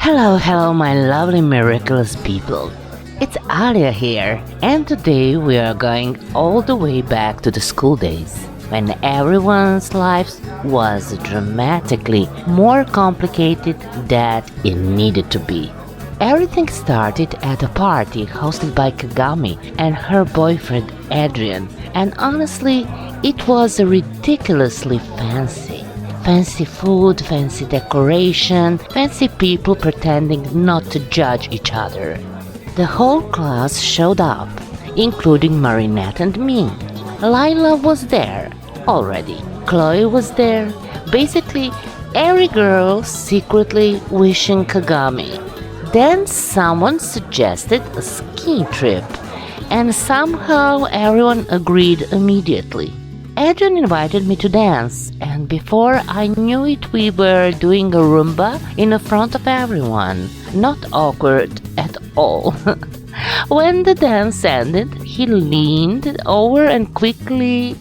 Hello, my lovely Miraculous people. It's Alya here, and today we are going all the way back to the school days, when everyone's lives was dramatically more complicated than it needed to be. Everything started at a party hosted by Kagami and her boyfriend Adrien, and honestly, it was ridiculously fancy. Fancy food, fancy decoration, fancy people pretending not to judge each other. The whole class showed up, including Marinette and me. Lila was there already. Chloe was there. Basically, every girl secretly wishing Kagami. Then someone suggested a ski trip, and somehow everyone agreed immediately. Adrian invited me to dance, and before I knew it, we were doing a Roomba in front of everyone. Not awkward at all. When the dance ended, he leaned over and quietly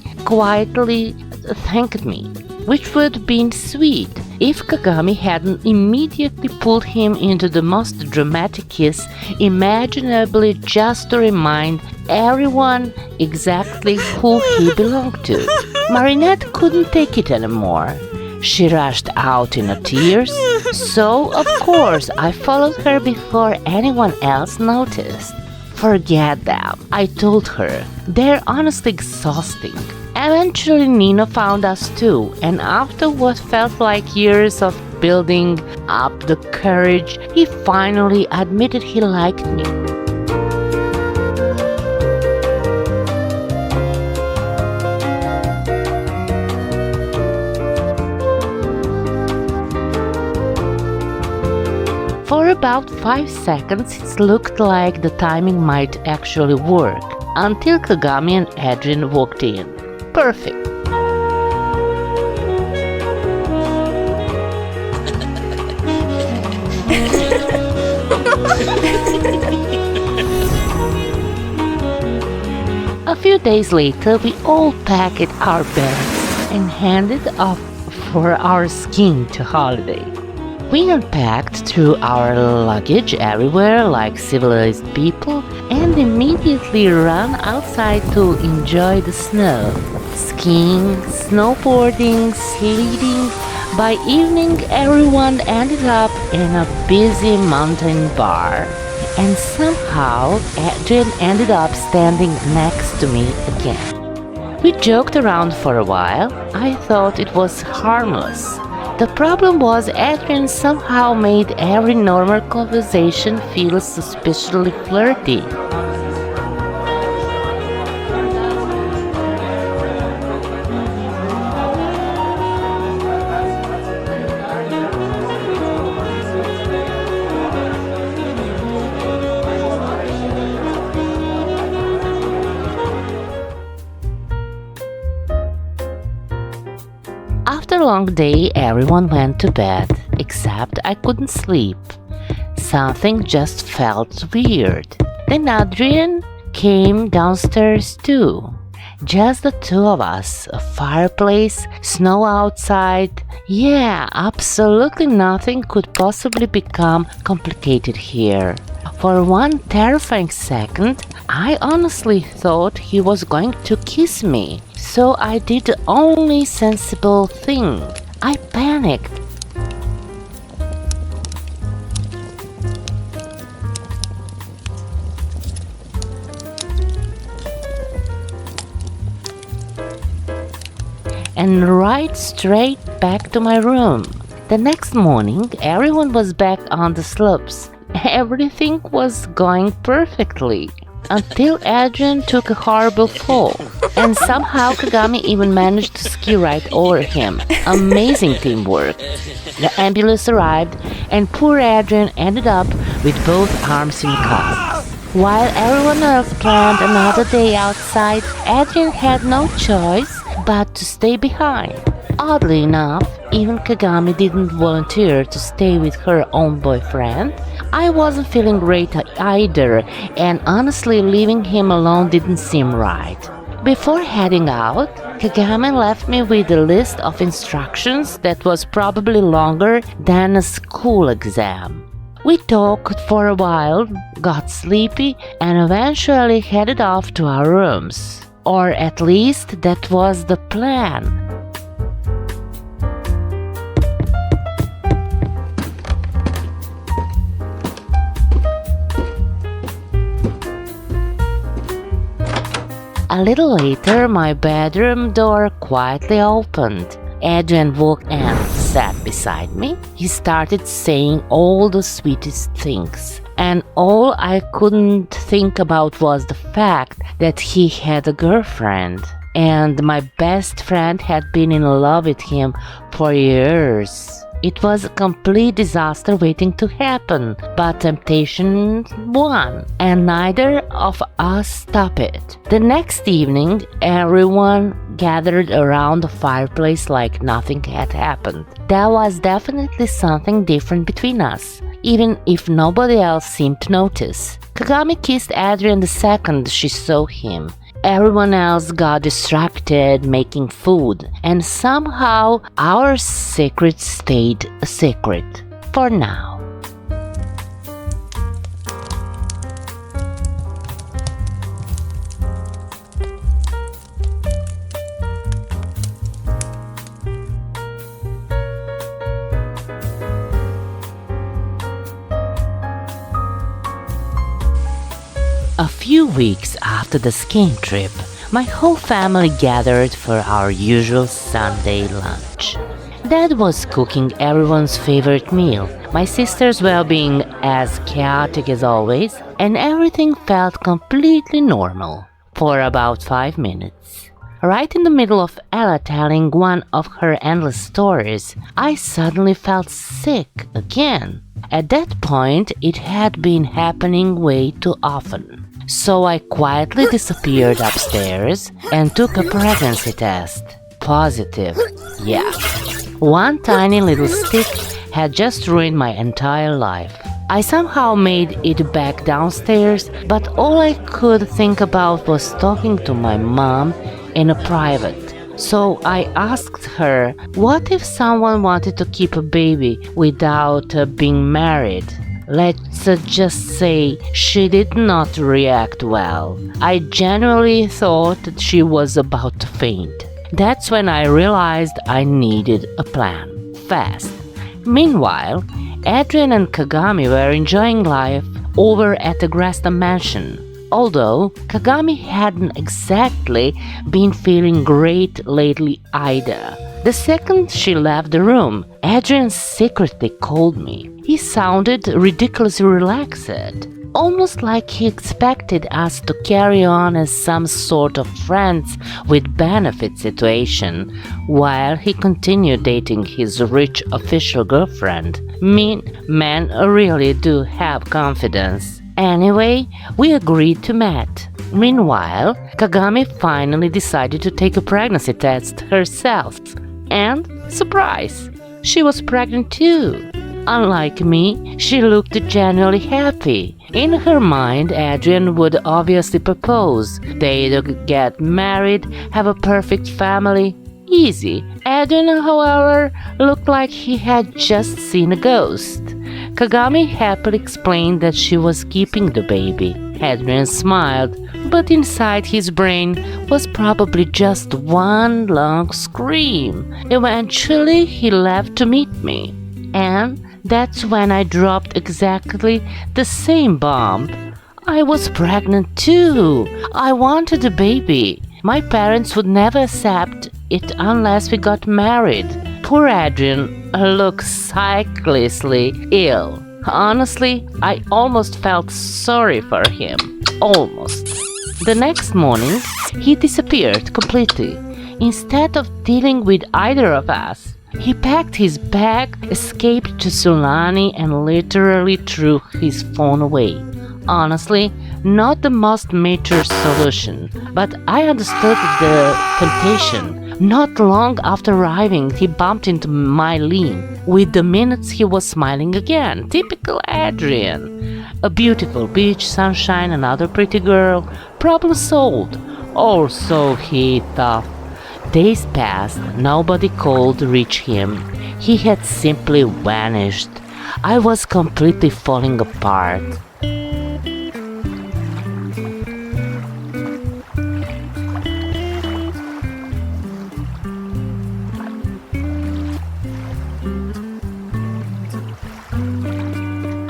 thanked me, which would have been sweet if Kagami hadn't immediately pulled him into the most dramatic kiss imaginably just to remind everyone exactly who he belonged to. Marinette couldn't take it anymore. She rushed out in tears, so of course I followed her before anyone else noticed. Forget them, I told her. They're honestly exhausting. Eventually Nino found us too, and after what felt like years of building up the courage, he finally admitted he liked me. For about 5 seconds it looked like the timing might actually work, until Kagami and Adrien walked in. Perfect. A few days later, we all packed our bags and headed off for our skiing holiday. We unpacked, threw our luggage everywhere like civilized people, and immediately ran outside to enjoy the snow. Skiing, snowboarding, sledding. By evening, everyone ended up in a busy mountain bar. And somehow, Adrien ended up standing next to me again. We joked around for a while. I thought it was harmless. The problem was Adrien somehow made every normal conversation feel suspiciously flirty. After a long day, everyone went to bed, except I couldn't sleep. Something just felt weird. Then Adrien came downstairs too. Just the two of us, a fireplace, snow outside. Yeah, absolutely nothing could possibly become complicated here. For one terrifying second, I honestly thought he was going to kiss me. So I did the only sensible thing. I panicked. And right straight back to my room. The next morning, everyone was back on the slopes. Everything was going perfectly. Until Adrien took a horrible fall, and somehow Kagami even managed to ski right over him. Amazing teamwork. The ambulance arrived, and poor Adrien ended up with both arms in casts. While everyone else planned another day outside, Adrien had no choice but to stay behind. Oddly enough, even Kagami didn't volunteer to stay with her own boyfriend. I wasn't feeling great either, and honestly leaving him alone didn't seem right. Before heading out, Kagami left me with a list of instructions that was probably longer than a school exam. We talked for a while, got sleepy, and eventually headed off to our rooms. Or at least that was the plan. A little later, my bedroom door quietly opened. Adrien woke and sat beside me. He started saying all the sweetest things, and all I couldn't think about was the fact that he had a girlfriend, and my best friend had been in love with him for years. It was a complete disaster waiting to happen, but temptation won, and neither of us stopped it. The next evening, everyone gathered around the fireplace like nothing had happened. There was definitely something different between us, even if nobody else seemed to notice. Kagami kissed Adrien the second she saw him. Everyone else got distracted making food, and somehow our secret stayed a secret for now. A few weeks after the skiing trip, my whole family gathered for our usual Sunday lunch. Dad was cooking everyone's favorite meal. My sisters were being as chaotic as always, and everything felt completely normal for about 5 minutes. Right in the middle of Ella telling one of her endless stories, I suddenly felt sick again. At that point, it had been happening way too often. So I quietly disappeared upstairs and took a pregnancy test. Positive, yeah. One tiny little stick had just ruined my entire life. I somehow made it back downstairs, but all I could think about was talking to my mom in a private. So I asked her, what if someone wanted to keep a baby without being married? Let's just say she did not react well. I genuinely thought that she was about to faint. That's when I realized I needed a plan, fast. Meanwhile, Adrien and Kagami were enjoying life over at the Grasta mansion. Although Kagami hadn't exactly been feeling great lately either. The second she left the room, Adrien secretly called me. He sounded ridiculously relaxed, almost like he expected us to carry on as some sort of friends with benefit situation, while he continued dating his rich official girlfriend. Men really do have confidence. Anyway, we agreed to meet. Meanwhile, Kagami finally decided to take a pregnancy test herself. And, surprise, she was pregnant too. Unlike me, she looked genuinely happy. In her mind, Adrien would obviously propose. They'd get married, have a perfect family. Easy. Adrien, however, looked like he had just seen a ghost. Kagami happily explained that she was keeping the baby. Adrien smiled, but inside his brain was probably just one long scream. Eventually, he left to meet me. And that's when I dropped exactly the same bomb. I was pregnant too. I wanted a baby. My parents would never accept it unless we got married. Poor Adrien looked sickly ill. Honestly, I almost felt sorry for him. Almost. The next morning, he disappeared completely. Instead of dealing with either of us, he packed his bag, escaped to Sulani, and literally threw his phone away. Honestly, not the most mature solution, but I understood the temptation. Not long after arriving, he bumped into Mylène. With the minutes, he was smiling again. Typical Adrien. A beautiful beach, sunshine, another pretty girl. Problem solved. Or so he thought. Days passed, nobody called to reach him. He had simply vanished. I was completely falling apart.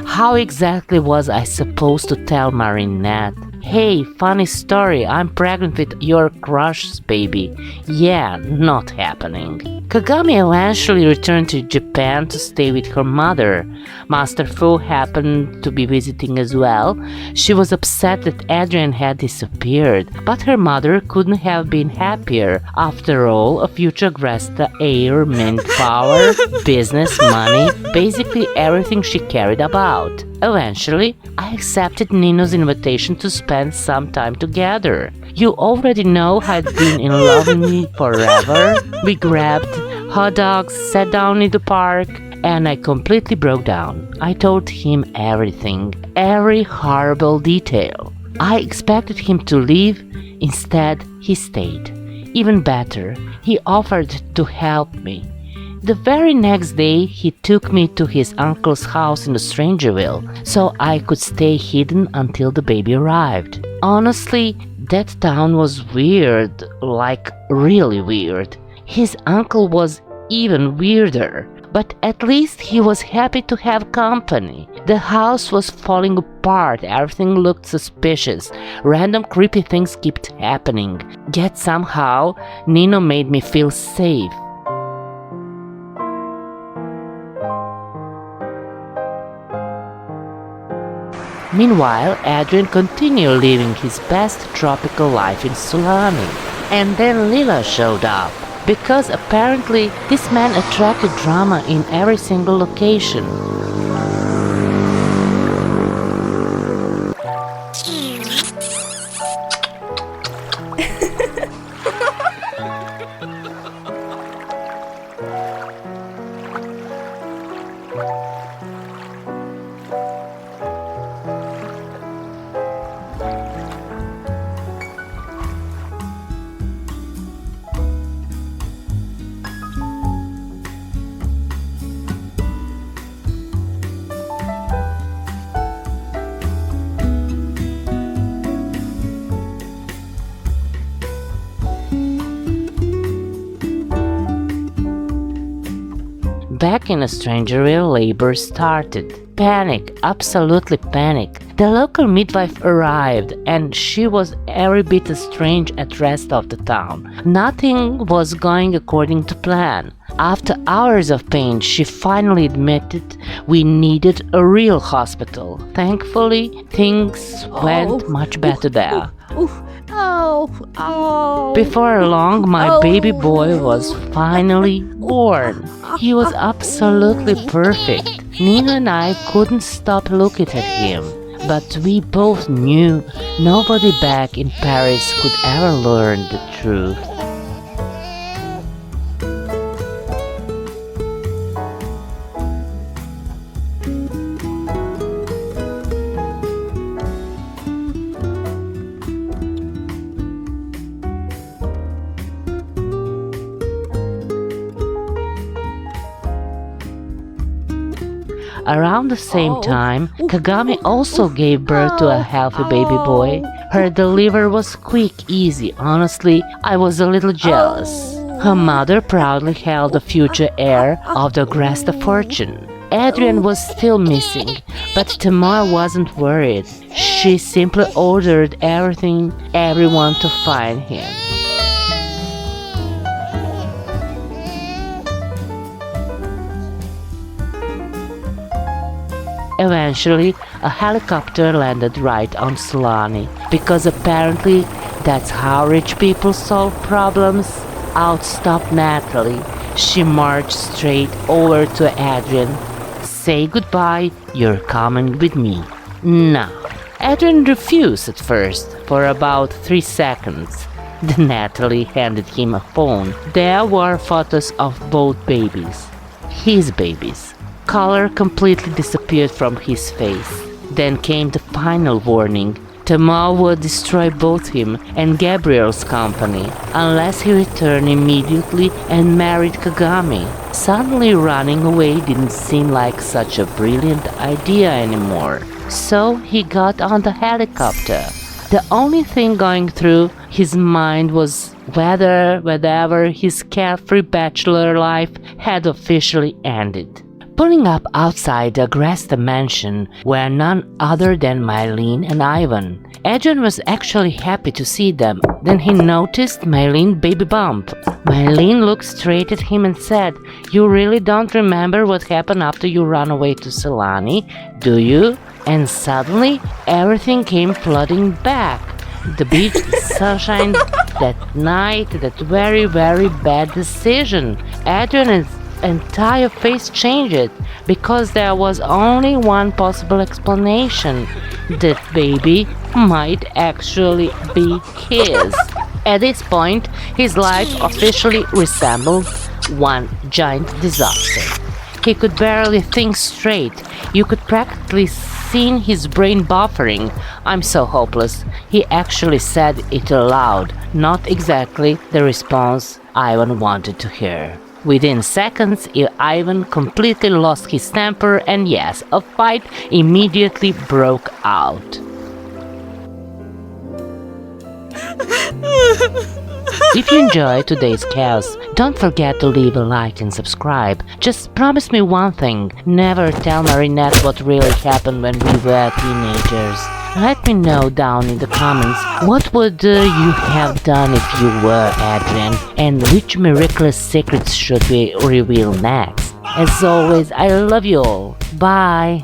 How exactly was I supposed to tell Marinette? Hey, funny story, I'm pregnant with your crush's baby. Yeah, not happening. Kagami eventually returned to Japan to stay with her mother. Master Fu happened to be visiting as well. She was upset that Adrien had disappeared, but her mother couldn't have been happier. After all, a future Gresta heir meant power, business, money, basically everything she cared about. Eventually, I accepted Nino's invitation to spend some time together. You already know I'd been in love with me forever. We grabbed hot dogs, sat down in the park, and I completely broke down. I told him everything, every horrible detail. I expected him to leave, instead he stayed. Even better, he offered to help me. The very next day, he took me to his uncle's house in the Strangerville, so I could stay hidden until the baby arrived. Honestly, that town was weird, like really weird. His uncle was even weirder, but at least he was happy to have company. The house was falling apart, everything looked suspicious, random creepy things kept happening. Yet somehow, Nino made me feel safe. Meanwhile, Adrien continued living his best tropical life in Sulani. And then Lila showed up, because apparently this man attracted drama in every single location. Back in Strangerville, labor started. Panic, absolutely panic. The local midwife arrived and she was every bit as strange as the rest of the town. Nothing was going according to plan. After hours of pain, she finally admitted we needed a real hospital. Thankfully, things went much better there. Before long, my baby boy was finally born. He was absolutely perfect. Nina and I couldn't stop looking at him. But we both knew nobody back in Paris could ever learn the truth. Around the same time, Kagami also gave birth to a healthy baby boy. Her delivery was quick, easy. Honestly, I was a little jealous. Her mother proudly held the future heir of the Gresta fortune. Adrien was still missing, but Tamar wasn't worried. She simply ordered everyone to find him. Eventually, a helicopter landed right on Sulani, because apparently that's how rich people solve problems. Out stopped Natalie. She marched straight over to Adrien. Say goodbye, you're coming with me. No. Adrien refused at first, for about 3 seconds. Then Natalie handed him a phone. There were photos of both babies. His babies. Color completely disappeared from his face. Then came the final warning. The mob would destroy both him and Gabriel's company, unless he returned immediately and married Kagami. Suddenly running away didn't seem like such a brilliant idea anymore, so he got on the helicopter. The only thing going through his mind was whether his carefree bachelor life had officially ended. Pulling up outside the Agresta mansion were none other than Mylène and Ivan. Adrien was actually happy to see them. Then he noticed Mylène baby bump. Mylène looked straight at him and said, "You really don't remember what happened after you ran away to Selani, do you?" And suddenly, everything came flooding back. The beach, the sunshine, that night, that very, very bad decision. Adrien's entire face changed because there was only one possible explanation. That baby might actually be his. At this point, his life officially resembled one giant disaster. He could barely think straight. You could practically see his brain buffering. "I'm so hopeless." He actually said it aloud, not exactly the response Ivan wanted to hear. Within seconds, Ivan completely lost his temper and yes, a fight immediately broke out. If you enjoyed today's chaos, don't forget to leave a like and subscribe. Just promise me one thing, never tell Marinette what really happened when we were teenagers. Let me know down in the comments what would you have done if you were Adrien, and which miraculous secrets should we reveal next. As always, I love you all. Bye!